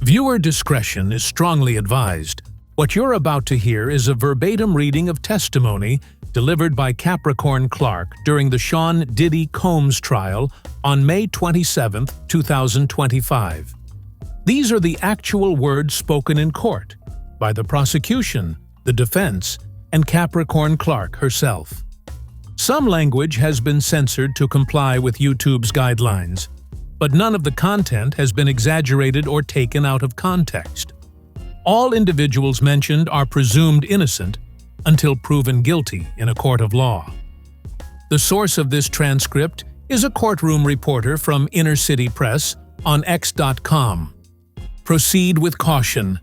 Viewer discretion is strongly advised. What you're about to hear is a verbatim reading of testimony delivered by Capricorn Clark during the Shaun Diddy Combs trial on May 27, 2025. These are the actual words spoken in court by the prosecution, the defense, and Capricorn Clark herself. Some language has been censored to comply with YouTube's guidelines, but none of the content has been exaggerated or taken out of context. All individuals mentioned are presumed innocent until proven guilty in a court of law. The source of this transcript is a courtroom reporter from Inner City Press on X.com. Proceed with caution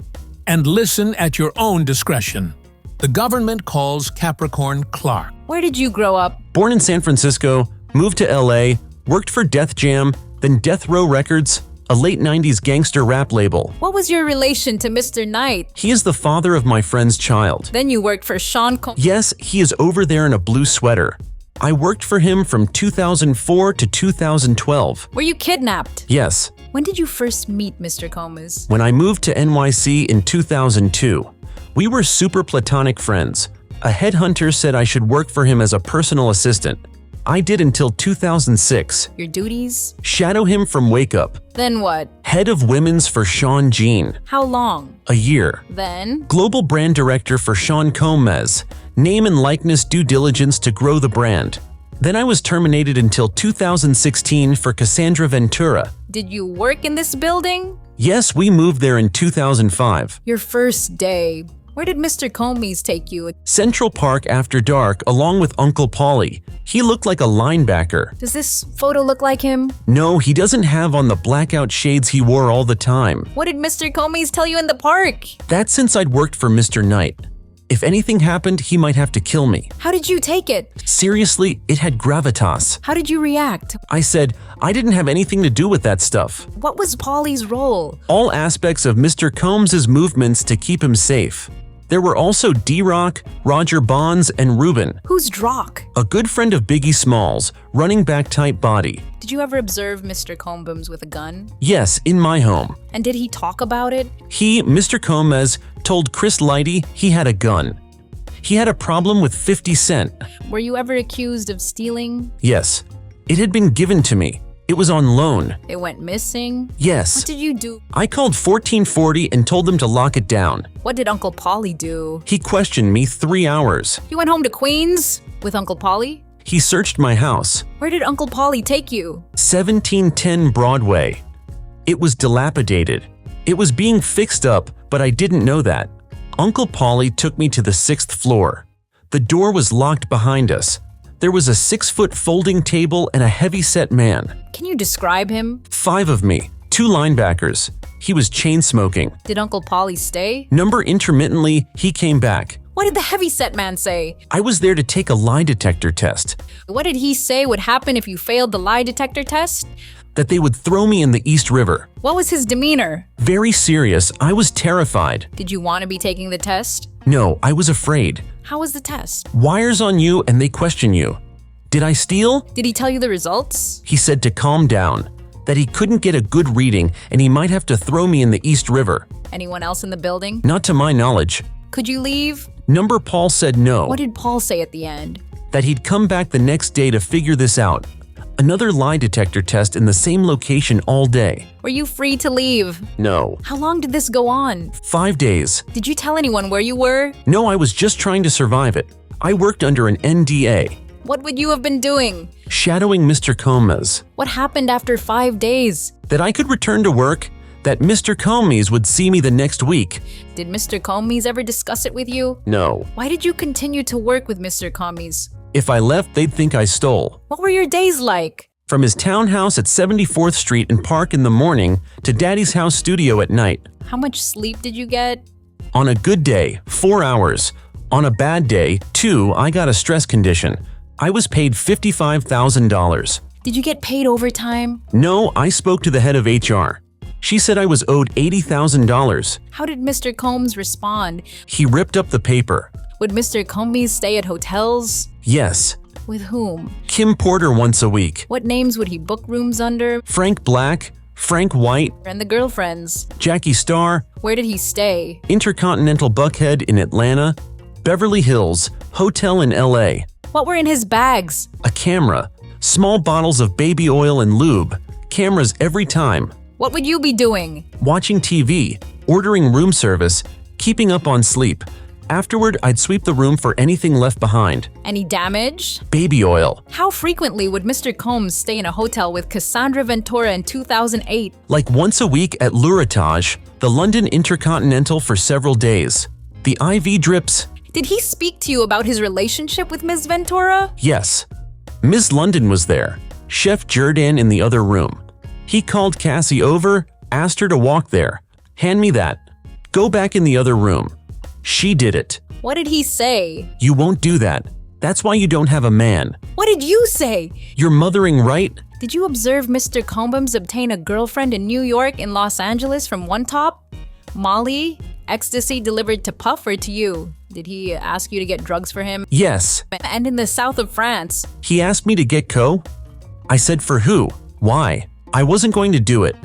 and listen at your own discretion. The government calls Capricorn Clark. Where did you grow up? Born in San Francisco, moved to LA, worked for Death Jam, then Death Row Records, a late 90s gangster rap label. What was your relation to Mr. Knight? He is the father of my friend's child. Then you worked for Shaun. Yes, he is over there in a blue sweater. I worked for him from 2004 to 2012. Were you kidnapped? Yes. When did you first meet Mr. Combs? When I moved to NYC in 2002. We were super platonic friends. A headhunter said I should work for him as a personal assistant. I did until 2006. Your duties? Shadow him from Wake Up. Then what? Head of women's for Shaun Jean. How long? A year. Then? Global brand director for Shaun Combs. Name and likeness due diligence to grow the brand. Then I was terminated until 2016 for Cassandra Ventura. Did you work in this building? Yes, we moved there in 2005. Your first day. Where did Mr. Combs take you? Central Park after dark along with Uncle Paulie. He looked like a linebacker. Does this photo look like him? No, he doesn't have on the blackout shades he wore all the time. What did Mr. Combs tell you in the park? That's since I'd worked for Mr. Knight. If anything happened, he might have to kill me. How did you take it? Seriously, it had gravitas. How did you react? I said, I didn't have anything to do with that stuff. What was Paulie's role? All aspects of Mr. Combs' movements to keep him safe. There were also D-Rock, Roger Bonds, and Ruben. Who's Drock? A good friend of Biggie Smalls, running back type body. Did you ever observe Mr. Combs with a gun? Yes, in my home. And did he talk about it? He, Mr. Combs, told Chris Lighty he had a gun. He had a problem with 50 Cent. Were you ever accused of stealing? Yes. It had been given to me. It was on loan. It went missing? Yes. What did you do? I called 1440 and told them to lock it down. What did Uncle Paulie do? He questioned me 3 hours. You went home to Queens with Uncle Paulie? He searched my house. Where did Uncle Paulie take you? 1710 Broadway. It was dilapidated. It was being fixed up, but I didn't know that. Uncle Paulie took me to the 6th floor. The door was locked behind us. There was a 6-foot folding table and a heavy-set man. Can you describe him? 5 of me, 2 linebackers. He was chain-smoking. Did Uncle Paulie stay? Number intermittently, he came back. What did the heavy-set man say? I was there to take a lie detector test. What did he say would happen if you failed the lie detector test? That they would throw me in the East River. What was his demeanor? Very serious. I was terrified. Did you want to be taking the test? No, I was afraid. How was the test? Wires on you and they question you. Did I steal? Did he tell you the results? He said to calm down, that he couldn't get a good reading and he might have to throw me in the East River. Anyone else in the building? Not to my knowledge. Could you leave? Number Paul said no. What did Paul say at the end? That he'd come back the next day to figure this out. Another lie detector test in the same location all day. Were you free to leave? No. How long did this go on? 5 days. Did you tell anyone where you were? No, I was just trying to survive it. I worked under an NDA. What would you have been doing? Shadowing Mr. Combs. What happened after 5 days? That I could return to work, that Mr. Combs would see me the next week. Did Mr. Combs ever discuss it with you? No. Why did you continue to work with Mr. Combs? If I left, they'd think I stole. What were your days like? From his townhouse at 74th Street and Park in the morning to Daddy's house studio at night. How much sleep did you get? On a good day, 4 hours. On a bad day, 2, I got a stress condition. I was paid $55,000. Did you get paid overtime? No, I spoke to the head of HR. She said I was owed $80,000. How did Mr. Combs respond? He ripped up the paper. Would Mr. Combs stay at hotels? Yes. With whom? Kim Porter once a week. What names would he book rooms under? Frank Black, Frank White, And the girlfriends. Jackie Starr, Where did he stay? Intercontinental Buckhead in Atlanta, Beverly Hills, hotel in LA, What were in his bags? a camera, small bottles of baby oil and lube, cameras every time, What would you be doing? watching TV, ordering room service, keeping up on sleep. Afterward, I'd sweep the room for anything left behind. Any damage? Baby oil. How frequently would Mr. Combs stay in a hotel with Cassandra Ventura in 2008? Like once a week at L'Héritage, the London Intercontinental for several days. The IV drips. Did he speak to you about his relationship with Ms. Ventura? Yes. Ms. London was there. Chef Jordan in the other room. He called Cassie over, asked her to walk there. Hand me that. Go back in the other room. She did it. What did he say? You won't do that. That's why you don't have a man. What did you say? You're mothering right? Did you observe Mr. Combs obtain a girlfriend in New York and Los Angeles from one top? Molly? Ecstasy delivered to Puff or to you? Did he ask you to get drugs for him? Yes. And in the south of France? He asked me to get co? I said for who? Why? I wasn't going to do it,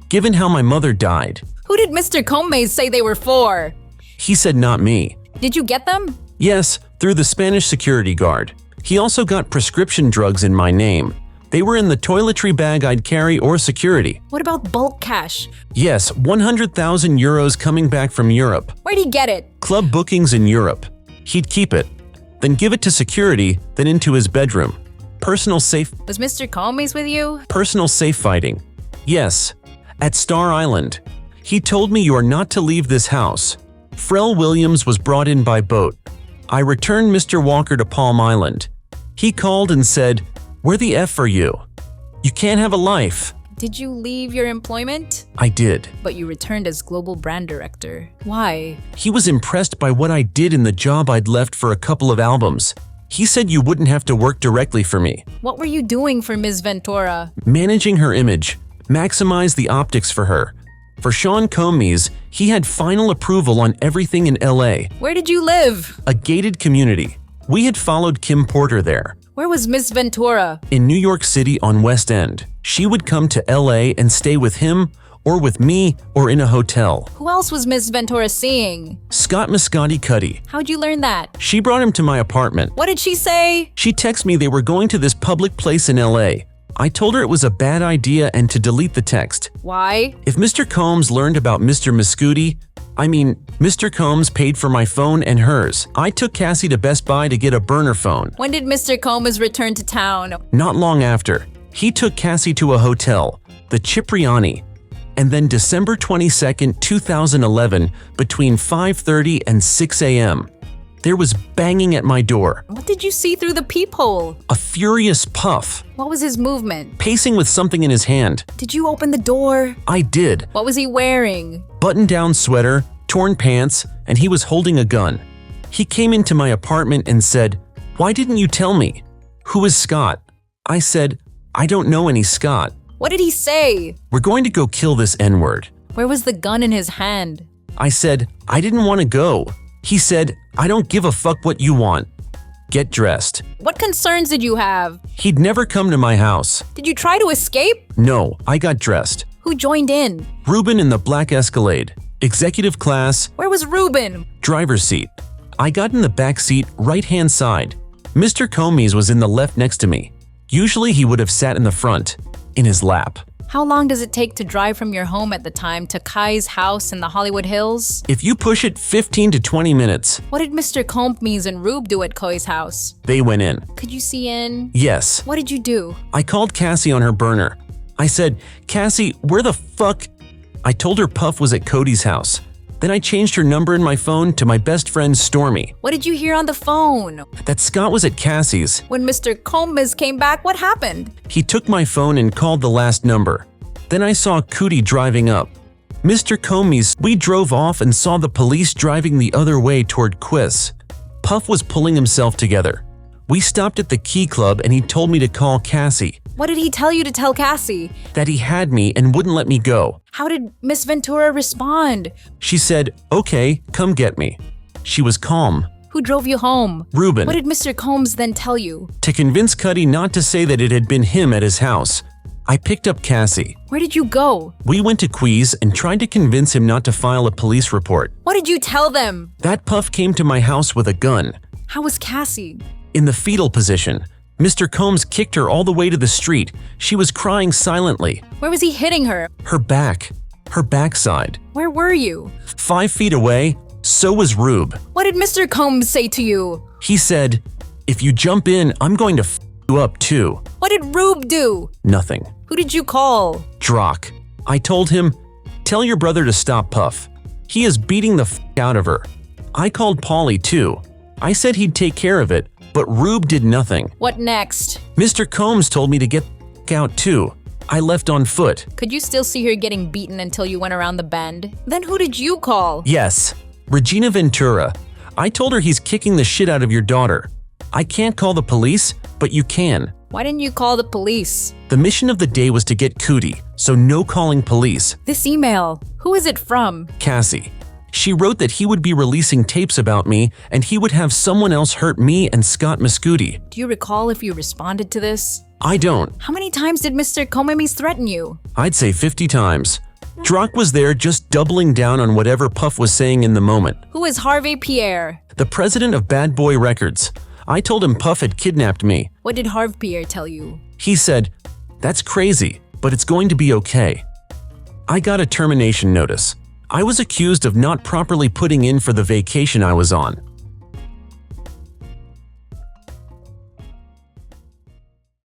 given how my mother died. Who did Mr. Combs say they were for? He said not me. Did you get them? Yes, through the Spanish security guard. He also got prescription drugs in my name. They were in the toiletry bag I'd carry or security. What about bulk cash? Yes, 100,000 euros coming back from Europe. Where'd he get it? Club bookings in Europe. He'd keep it, then give it to security, then into his bedroom. Personal safe. Was Mr. Combs with you? Personal safe fighting. Yes, at Star Island. He told me you are not to leave this house. Pharrell Williams was brought in by boat. I returned Mr. Walker to Palm Island. He called and said, "Where the F are you? You can't have a life." Did you leave your employment? I did. But you returned as global brand director. Why? He was impressed by what I did in the job I'd left for a couple of albums. He said you wouldn't have to work directly for me. What were you doing for Ms. Ventura? Managing her image, maximize the optics for her. For Shaun Combs, he had final approval on everything in LA, Where did you live? a gated community. We had followed Kim Porter there. Where was Ms. Ventura? In New York City on West End. She would come to LA and stay with him, or with me, or in a hotel. Who else was Ms. Ventura seeing? Scott Muscati Cuddy. How'd you learn that? She brought him to my apartment. What did she say? She texted me they were going to this public place in LA. I told her it was a bad idea and to delete the text. Why? If Mr. Combs learned about Mr. Mr. Combs paid for my phone and hers. I took Cassie to Best Buy to get a burner phone. When did Mr. Combs return to town? Not long after, he took Cassie to a hotel, the Cipriani. And then December 22nd, 2011, between 5:30 and 6 a.m., there was banging at my door. What did you see through the peephole? A furious Puff, What was his movement? pacing with something in his hand. Did you open the door? I did. What was he wearing? Button-down sweater, torn pants, and he was holding a gun. He came into my apartment and said, "Why didn't you tell me? Who is Scott?" I said, "I don't know any Scott." What did he say? "We're going to go kill this N-word." Where was the gun in his hand? I said, "I didn't want to go." He said, "I don't give a fuck what you want. Get dressed." What concerns did you have? He'd never come to my house. Did you try to escape? No, I got dressed. Who joined in? Ruben in the black Escalade. Executive class, Where was Ruben? driver's seat. I got in the back seat, right-hand side. Mr. Combs was in the left next to me. Usually he would have sat in the front, in his lap. How long does it take to drive from your home at the time to Kai's house in the Hollywood Hills? If you push it 15 to 20 minutes, What did Mr. Combs and Rube do at Kai's house? they went in. Could you see in? Yes. What did you do? I called Cassie on her burner. I said, "Cassie, where the fuck?" I told her Puff was at Cody's house. Then I changed her number in my phone to my best friend Stormy. What did you hear on the phone? That Scott was at Cassie's. When Mr. Combs came back, what happened? He took my phone and called the last number. Then I saw Cootie driving up. Mr. Combs, we drove off and saw the police driving the other way toward Quiz. Puff was pulling himself together. We stopped at the Key Club and he told me to call Cassie, What did he tell you to tell Cassie? that he had me and wouldn't let me go. How did Miss Ventura respond? She said, "Okay, come get me." She was calm. Who drove you home? Ruben. What did Mr. Combs then tell you? To convince Cuddy not to say that it had been him at his house. I picked up Cassie. Where did you go? We went to Quees and tried to convince him not to file a police report. What did you tell them? That puff came to my house with a gun. How was Cassie? In the fetal position. Mr. Combs kicked her all the way to the street. She was crying silently. Where was he hitting her? Her back. Her backside. Where were you? 5 feet away, so was Rube. What did Mr. Combs say to you? He said, "If you jump in, I'm going to f you up too." What did Rube do? Nothing. Who did you call? Drock. I told him, "Tell your brother to stop Puff. He is beating the f out of her." I called Polly too. I said he'd take care of it, but Rube did nothing. What next? Mr. Combs told me to get the f out too. I left on foot. Could you still see her getting beaten until you went around the bend? Then who did you call? Yes, Regina Ventura. I told her he's kicking the shit out of your daughter. I can't call the police, but you can. Why didn't you call the police? The mission of the day was to get Cootie, so no calling police. This email, who is it from? Cassie. She wrote that he would be releasing tapes about me and he would have someone else hurt me and Scott Muscooty. Do you recall if you responded to this? I don't. How many times did Mr. Combs threaten you? I'd say 50 times. Drock was there just doubling down on whatever Puff was saying in the moment. Who is Harvey Pierre? The president of Bad Boy Records. I told him Puff had kidnapped me. What did Harvey Pierre tell you? He said, "That's crazy, but it's going to be okay." I got a termination notice. I was accused of not properly putting in for the vacation I was on.